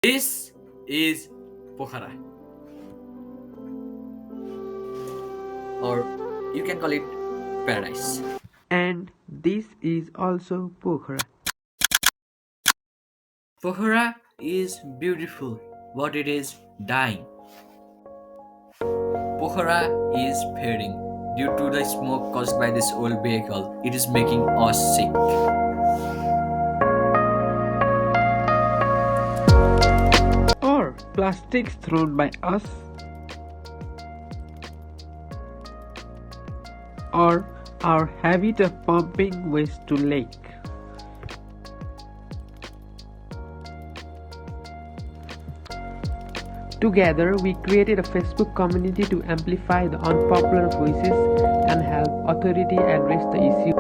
This is Pokhara, or you can call it paradise. And this is also Pokhara. Pokhara is beautiful, but it is dying. Pokhara is fading due to the smoke caused by this old vehicle. It is making us sick. Or plastics thrown by us, or our habit of pumping waste to lake. Together, we created a Facebook community to amplify the unpopular voices and help authority address the issue.